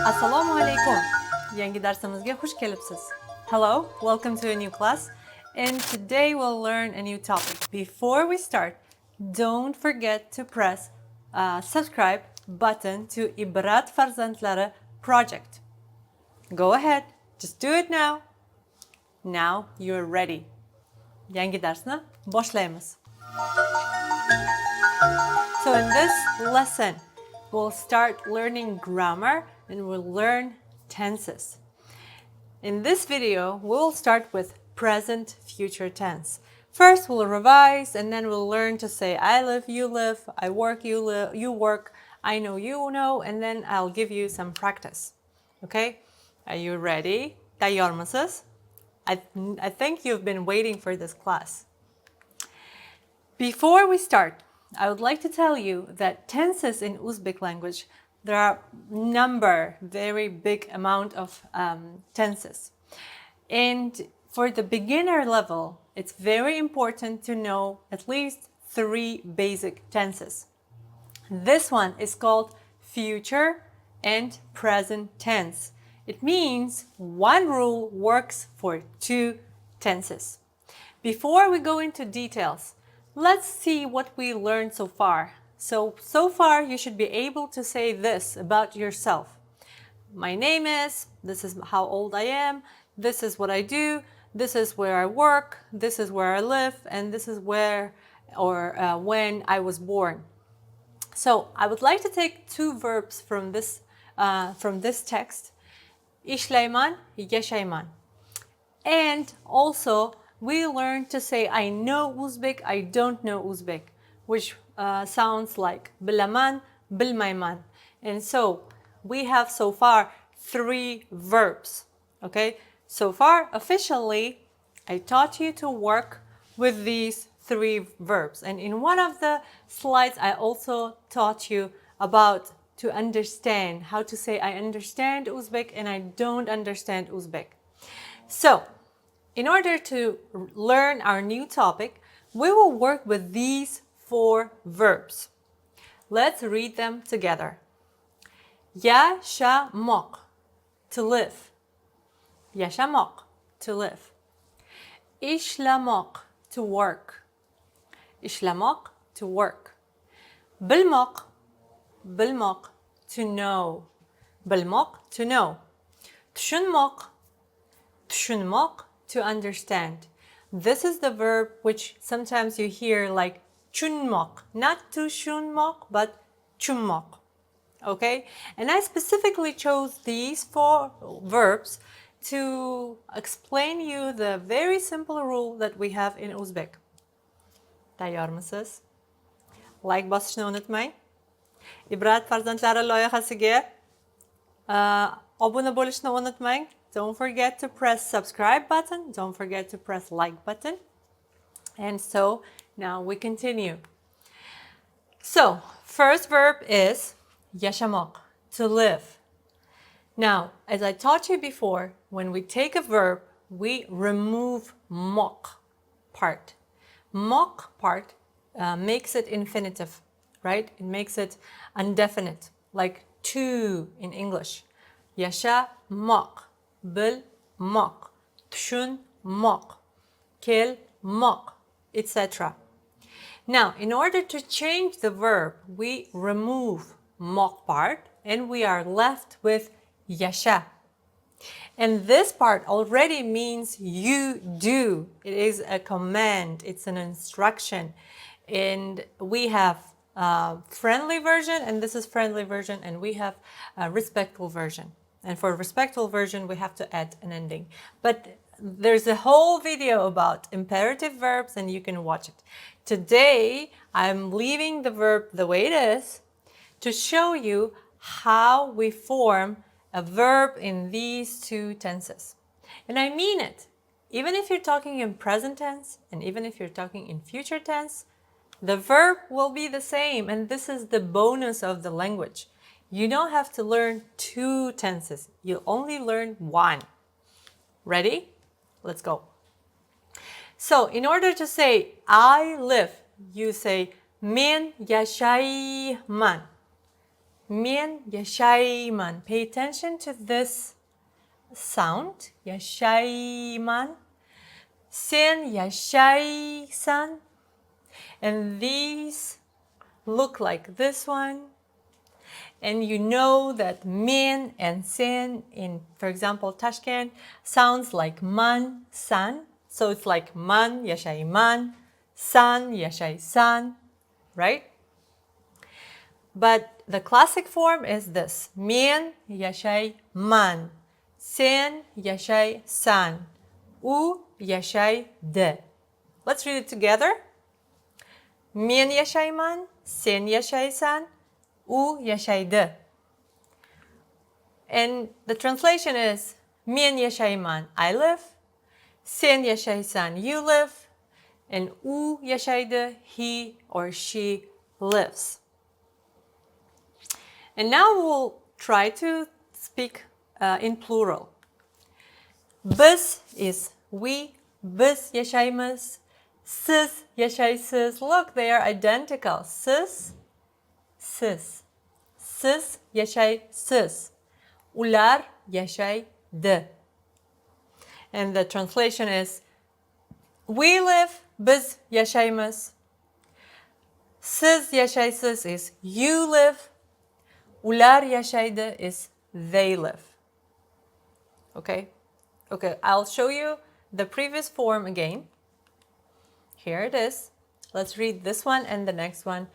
Assalomu alaykum. Yangi darsimizga xush kelibsiz. Hello, welcome to a new class. And today we'll learn a new topic. Before we start, don't forget to press subscribe button to Ibrat Farzandlari project. Go ahead, just do it now. Now you're ready. Yangi darsni boshlaymiz. So in this lesson, we'll start learning grammar and we'll learn tenses. In this video, we'll start with present future tense. First, we'll revise and then we'll learn to say I live, you live, I work, you work, I know, you know, and then I'll give you some practice. Okay? Are you ready? Tayyormisiz? I think you've been waiting for this class. Before we start, I would like to tell you that tenses in Uzbek language, there are very big amount of tenses. And for the beginner level, it's very important to know at least 3 basic tenses. This one is called future and present tense. It means one rule works for 2 tenses. Before we go into details, let's see what we learned so far. So far you should be able to say this about yourself. My name is, this is how old I am, this is what I do, this is where I work, this is where I live, and this is where or when I was born. So I would like to take 2 verbs from this text, yashayman, yashayman. And also we learned to say I know Uzbek, I don't know Uzbek, which sounds like bilaman, bilmayman. And so we have so far 3 verbs. Okay, so far officially I taught you to work with these 3 verbs, and in one of the slides I also taught you about to understand, how to say I understand Uzbek and I don't understand Uzbek. So in order to learn our new topic, we will work with these 4 verbs. Let's read them together. Yashamoq, to live. Yashamoq, to live. Ishlamoq, to work. Ishlamoq, to work. Bilmoq, bilmoq, to know. Bilmoq, to know. Tushunmoq, tushunmoq, to understand. This is the verb which sometimes you hear like chunmoq, not tushunmoq, but chunmoq. Okay? And I specifically chose these 4 verbs to explain you the very simple rule that we have in Uzbek. Tayyormisiz? Like bosishni unutmang. Ibrat farzandlari loyihasiga obuna bo'lishni unutmang. Don't forget to press subscribe button. Don't forget to press like button. And so now we continue. So first verb is yashamoq, to live. Now, as I taught you before, when we take a verb, we remove moq part. Moq part makes it infinitive, right? It makes it indefinite, like to in English. Yashamoq, bilmoq, tushunmoq, kelmoq, etc. Now, in order to change the verb, we remove moq part and we are left with yasha. And this part already means you do. It is a command, it's an instruction. And we have a friendly version, and this is friendly version, and we have a respectful version. And for respectful version, we have to add an ending. But there's a whole video about imperative verbs and you can watch it. Today, I'm leaving the verb the way it is to show you how we form a verb in these 2 tenses. And I mean it. Even if you're talking in present tense and even if you're talking in future tense, the verb will be the same. And this is the bonus of the language. You don't have to learn 2 tenses. You only learn 1. Ready? Let's go. So in order to say I live, you say men yashayman. Men yashayman. Pay attention to this sound. Yashayman. Sen yashaysan. And these look like this one. And you know that men and sen in, for example, Tashkent sounds like man, san. So it's like man, yashayman, san, yashaysan, right? But the classic form is this. Men yashayman, sen yashaysan, u yashayde. Let's read it together. Men yashayman, sen yashaysan, u yashaydi. And the translation is men yashayman, I live, sen yashaysan, you live, and u yashaydi, he or she lives. And now we'll try to speak in plural. Biz is we, biz yashaymiz, siz yashaysiz. Look, they are identical. Siz, siz. Siz yashaysiz. Ular yashaydi. And the translation is we live, biz yashaymiz. Siz yashaysiz is you live. Ular yashaydi is they live. Okay? Okay, I'll show you the previous form again. Here it is. Let's read this one and the next one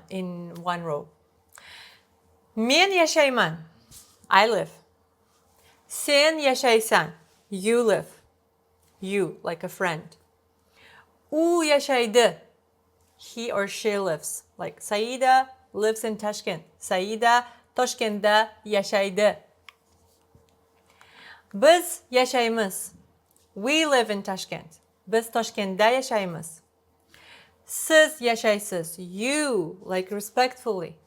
in one row. Men yashayman, I live. Sen yashaysan, you live. You, like a friend. U yashaydi, he or she lives. Like Saida lives in Tashkent. Saida Toshkentda yashaydi. Biz yashaymiz. We live in Tashkent. Biz Toshkentda yashaymiz. Siz yashaysiz. You, like respectfully.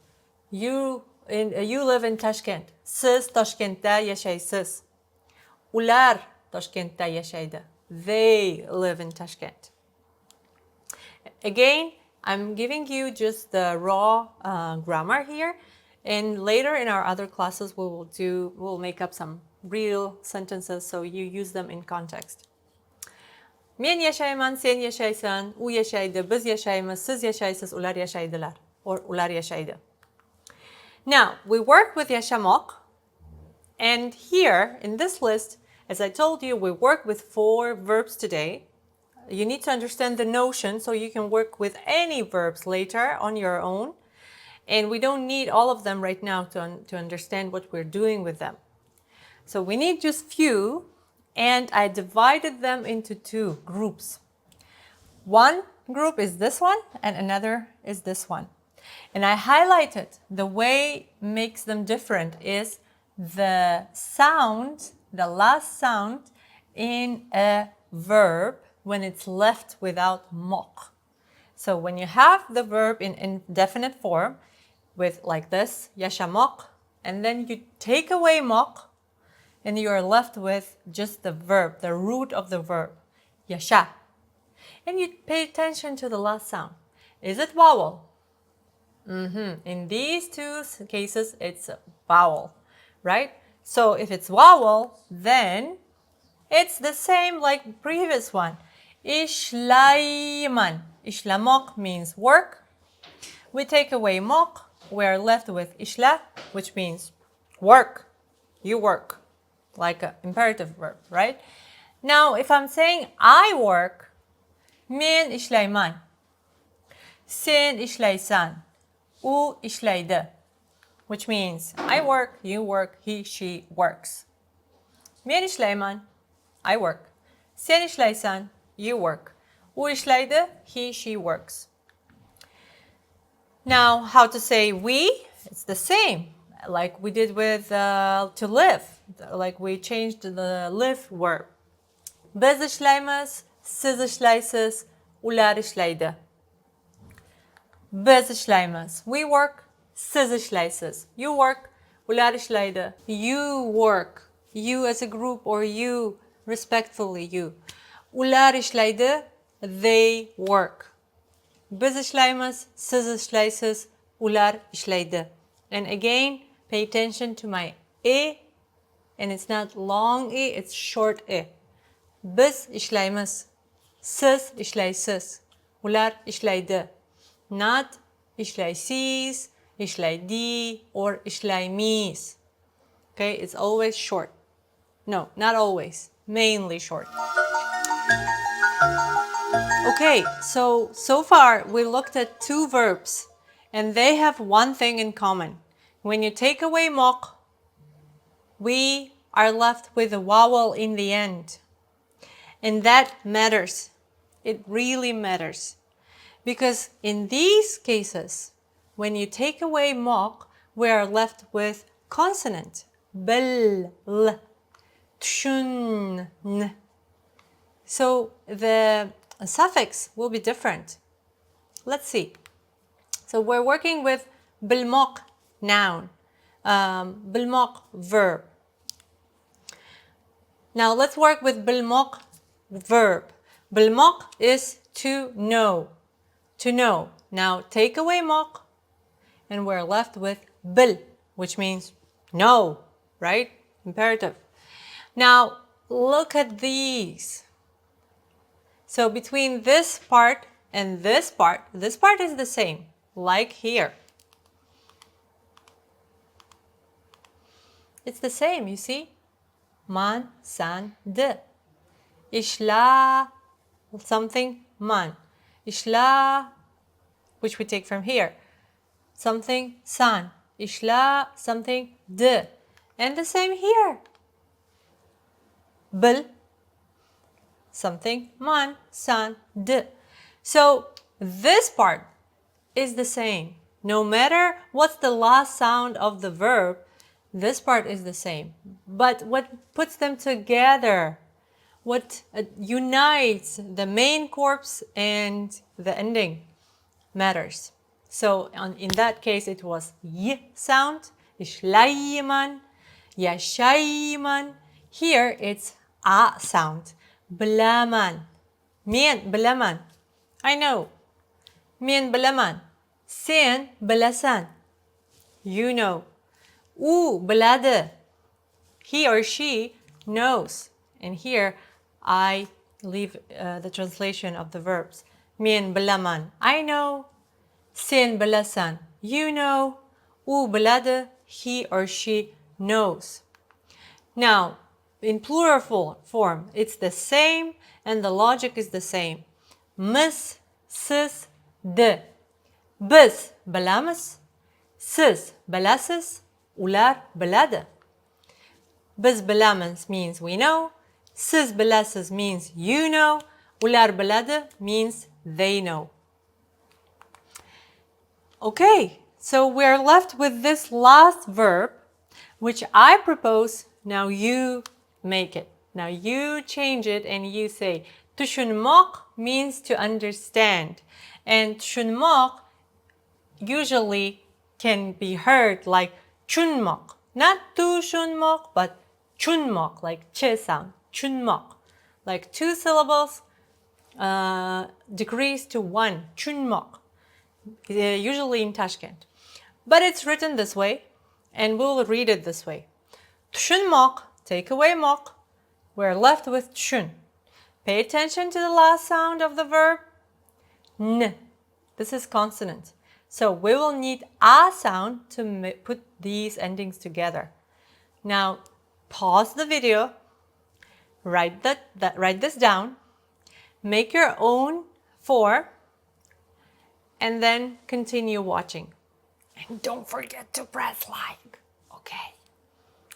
You live in Tashkent. Siz Toshkentda yashaysiz. Ular Toshkentda yashaydi. They live in Tashkent. Again, I'm giving you just the raw grammar here, and later in our other classes we'll make up some real sentences so you use them in context. Men yashayman, sen yashaysan, u yashaydi, biz yashaymiz, siz yashaysiz, ular yashaydilar, or ular yashaydi. Now, we work with yashamoq, and here in this list, as I told you, we work with 4 verbs today. You need to understand the notion so you can work with any verbs later on your own. And we don't need all of them right now to understand what we're doing with them. So we need just few, and I divided them into 2 groups. One group is this one, and another is this one. And I highlighted the way makes them different is the sound, the last sound in a verb when it's left without moq. So when you have the verb in indefinite form with like this, yashamoq, and then you take away moq, and you are left with just the verb, the root of the verb, yasha. And you pay attention to the last sound. Is it vowel? In these 2 cases, it's a vowel, right? So if it's vowel, then it's the same like previous one. Ishlayman. Ishlamoq means work. We take away moq. We're left with ishla, which means work. You work. Like an imperative verb, right? Now, if I'm saying I work, men ishlayman. Sen ishlaysan. U ishlaydi. Which means I work, you work, he, she works. Men ishlayman. I work. Sen ishlaysan. You work. U ishlaydi, he, she works. Now, how to say we? It's the same, like we did with to live. Like we changed the live verb. Biz ishlaymiz, siz ishlaysiz, ular ishlaydi. Biz ishlaymiz. We work, siz ishlaysiz. You work, ular ishlaydi. You work. You as a group or you, respectfully you. Ular ishlaydi, they work. Biz ishlaymiz, siz ishlaysiz, ular ishlaydi. And again, pay attention to my e, and it's not long e, it's short e. Biz ishlaymiz. Siz ishlaysiz. Ular ishlaydi. Not ishlaysiz, ishlaydi, or ishlaymiz. Okay, it's always short. No, not always. Mainly short. Okay, so far we looked at two verbs, and they have one thing in common. When you take away moq, we are left with a vowel in the end. And that matters. It really matters. Because in these cases, when you take away moq, we are left with consonant. Bl, l, tshun, n. So the suffix will be different. Let's see. So we're working with bilmoq noun, bilmoq verb. Now let's work with bilmoq verb. Bilmoq is to know. To know. Now take away moq and we're left with bil, which means know, right? Imperative. Now look at these. So between this part and this part is the same, like here. It's the same, you see? Man, san, de. Ishla, something, man. Ishla, which we take from here. Something, san. Ishla, something, de. And the same here. Bil, something, man, san, de. So this part is the same. No matter what's the last sound of the verb, this part is the same. But what puts them together, what unites the main corpse and the ending matters. So in that case, it was y sound, yashayman, yashayman. Here it's a sound, bilaman. Men bilaman. I know. Men bilaman. Sen bilasan. You know. U biladi. He or she knows. And here I leave the translation of the verbs. Men bilaman. I know. Sen bilasan. You know. U biladi. He or she knows. Now, in plural form, it's the same and the logic is the same. Mis, siz, de. Biz bilamiz. Siz bilasiz. Ular biladi. Biz bilamiz means we know. Siz bilasiz means you know. Ular biladi means they know. Okay, so we're left with this last verb, which I propose now you make it. Now you change it and you say, tushunmoq means to understand. And tushunmoq usually can be heard like chunmoq. Not tushunmoq, but chunmoq, like ch sound. Chunmoq. Like two syllables decrease to one. Chunmoq. Usually in Tashkent. But it's written this way, and we'll read it this way. Tushunmoq, take away moq. We're left with tshun. Pay attention to the last sound of the verb. N. This is consonant. So we will need a sound to put these endings together. Now pause the video, write this down, make your own form, and then continue watching. And don't forget to press like, okay?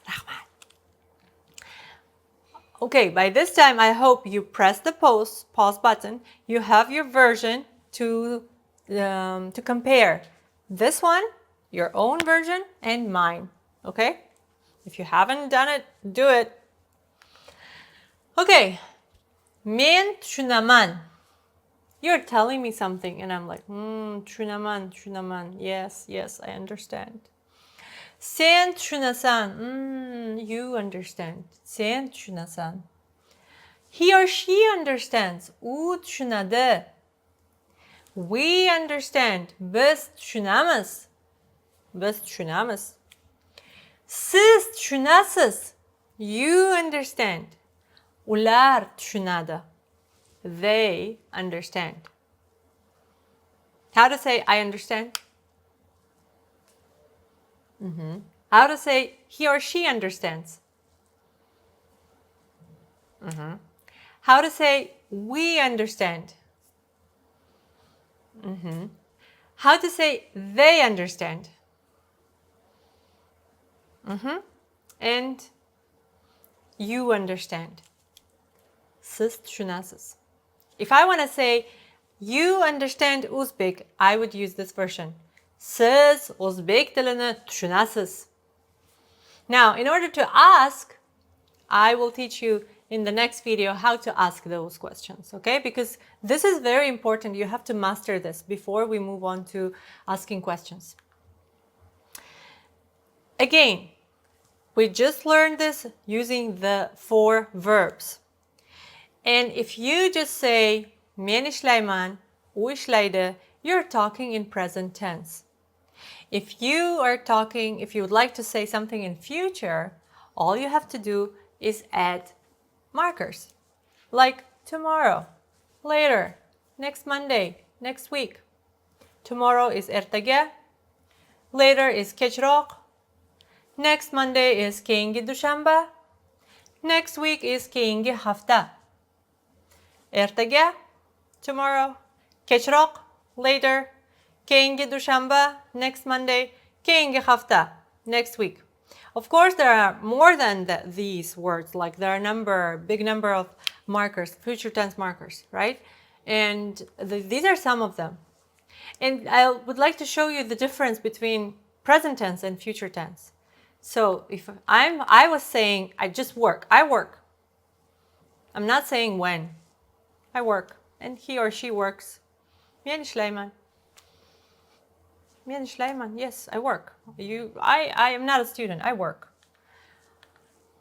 Rahman. Okay, by this time, I hope you press the pause button. You have your version to compare this one, your own version, and mine. Okay? If you haven't done it, do it. Okay. Men tushunaman. You're telling me something, and I'm like, tushunaman. Yes, I understand. Sen tushunasan. You understand. Sen tushunasan. He or she understands. U tushunadi. We understand. Biz tushunamiz. Biz tushunamiz. Siz tushunasiz. You understand. Ular tushunadi. They understand. How to say I understand? How to say he or she understands? How to say we understand? How to say they understand? And you understand. Siz tushunasiz. If I want to say you understand Uzbek, I would use this version. Siz Uzbek tilini tushunasiz. Now, in order to ask, I will teach you in the next video how to ask those questions, okay? Because this is very important. You have to master this before we move on to asking questions. Again, we just learned this using the 4 verbs. And if you just say, men ishlayman, u ishlaydi, you're talking in present tense. If you would like to say something in future, all you have to do is add markers. Like tomorrow, later, next Monday, next week. Tomorrow is ertaga, later is kechroq, next Monday is keyingi dushanba, next week is keyingi hafta. Ertaga, tomorrow, kechroq, later, keyingi dushanba, next Monday, keyingi hafta, next week. Of course, there are more than these words, like there are big number of markers, future tense markers, right? And these are some of them. And I would like to show you the difference between present tense and future tense. So if I was saying, I just work, I work. I'm not saying when. I work, and he or she works. Men ishlayman. Men ishlayman. Yes, I work. I am not a student. I work.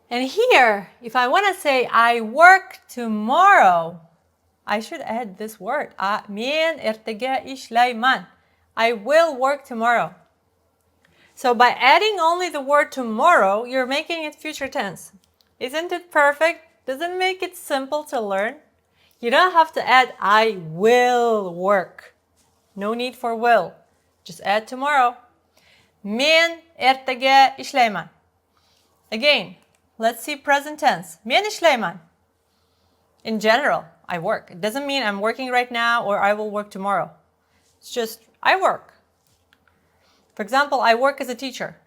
And here, if I want to say I work tomorrow, I should add this word. Men ertaga ishlayman. I will work tomorrow. So by adding only the word tomorrow, you're making it future tense. Isn't it perfect? Doesn't make it simple to learn? You don't have to add I will work. No need for will. Just add tomorrow. Men ertaga ishlayman. Again, let's see present tense. Men ishlayman. In general, I work. It doesn't mean I'm working right now or I will work tomorrow. It's just I work. For example, I work as a teacher.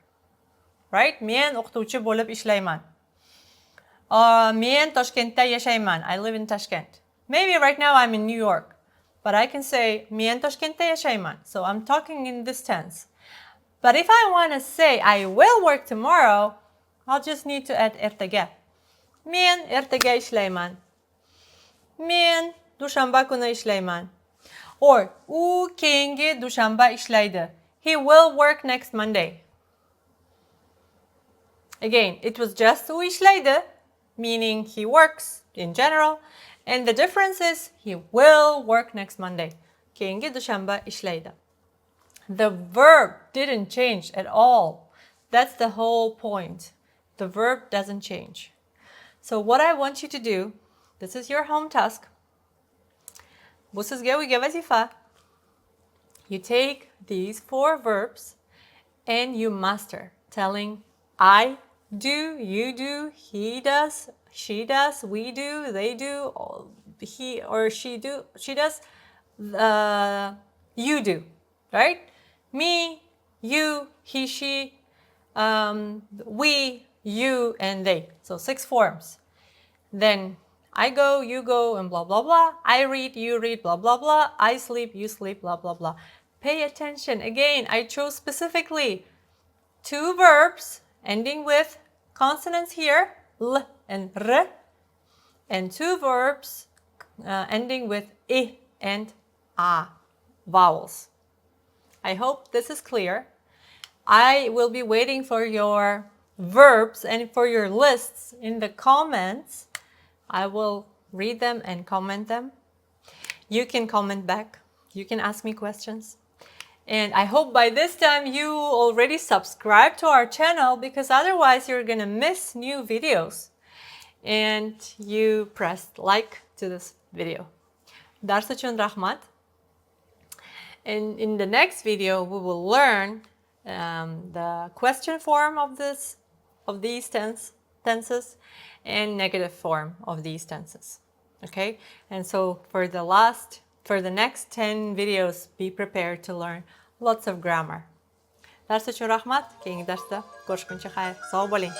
Right? Men o'qituvchi bo'lib ishlayman. Men Toshkentda yashayman. I live in Tashkent. Maybe right now I'm in New York, but I can say men Toshkentda yashayman. So I'm talking in this tense. But if I want to say I will work tomorrow, I'll just need to add ertaga. Men ertaga ishlayman. Men dushanba kuni ishlayman. Or u keyingi dushanba ishlaydi. He will work next Monday. Again, it was just u ishlaydi, meaning he works in general. And the difference is he will work next Monday. Keyingi dushanba ishlaydi. The verb didn't change at all. That's the whole point. The verb doesn't change. So what I want you to do, this is your home task. Bu sizga uyga vazifa. You take these 4 verbs and you master, telling I do, you do, he does, she does, we do, they do, he or she does, you do, right? Me, you, he, she, we, you, and they. So 6 forms. Then I go, you go, and blah, blah, blah. I read, you read, blah, blah, blah. I sleep, you sleep, blah, blah, blah. Pay attention. Again, I chose specifically 2 verbs ending with consonants here, l and r, and 2 verbs ending with I and a, vowels. I hope this is clear. I will be waiting for your verbs and for your lists in the comments. I will read them and comment them. You can comment back. You can ask me questions. And I hope by this time you already subscribed to our channel, because otherwise you're gonna miss new videos. And you pressed like to this video. Dars uchun rahmat. And in the next video, we will learn the question form of these tenses and negative form of these tenses. Okay, and so for the next 10 videos, be prepared to learn lots of grammar. Dars uchun rahmat. Keyingi darsda ko'rishguncha xayr. Sog' bo'ling.